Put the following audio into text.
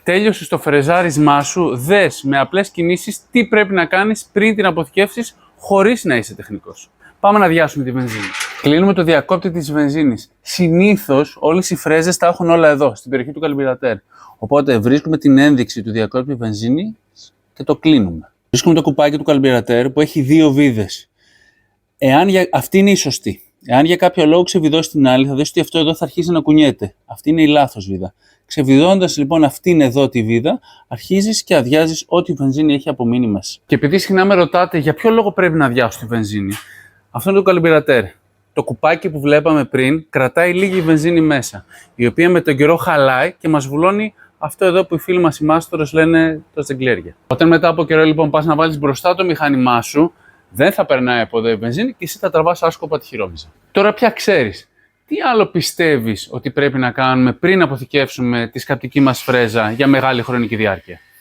Τέλειωσες το φρεζάρισμά σου, δες με απλές κινήσεις τι πρέπει να κάνεις πριν την αποθηκεύσεις χωρίς να είσαι τεχνικός. Πάμε να αδειάσουμε τη βενζίνη. Κλείνουμε το διακόπτη της βενζίνης. Συνήθως όλες οι φρέζες τα έχουν όλα εδώ, στην περιοχή του καλμπιρατέρ. Οπότε βρίσκουμε την ένδειξη του διακόπτη βενζίνη και το κλείνουμε. Βρίσκουμε το κουπάκι του καλμπιρατέρ που έχει δύο βίδες. Αυτή είναι η σωστή. Εάν για κάποιο λόγο ξεβιδώσει την άλλη, θα δεις ότι αυτό εδώ θα αρχίσει να κουνιέται. Αυτή είναι η λάθος βίδα. Ξεβιδώνοντας λοιπόν αυτήν εδώ τη βίδα, αρχίζεις και αδειάζεις ό,τι βενζίνη έχει απομείνει μέσα. Και επειδή συχνά με ρωτάτε για ποιο λόγο πρέπει να αδειάσω τη βενζίνη, αυτό είναι το καλμπιρατέρ. Το κουπάκι που βλέπαμε πριν κρατάει λίγη βενζίνη μέσα, η οποία με τον καιρό χαλάει και μας βουλώνει αυτό εδώ που οι φίλοι μας οι μάστορες λένε το ζεγκλέρια. Όταν μετά από καιρό λοιπόν πας να βάλεις μπροστά το μηχάνημά σου, δεν θα περνάει από εδώ η βενζίνη και εσύ θα τραβάς άσκοπα τη χειρόμυζα. Τώρα πια ξέρεις. Τι άλλο πιστεύεις ότι πρέπει να κάνουμε πριν αποθηκεύσουμε τη σκαπτική μας φρέζα για μεγάλη χρονική διάρκεια?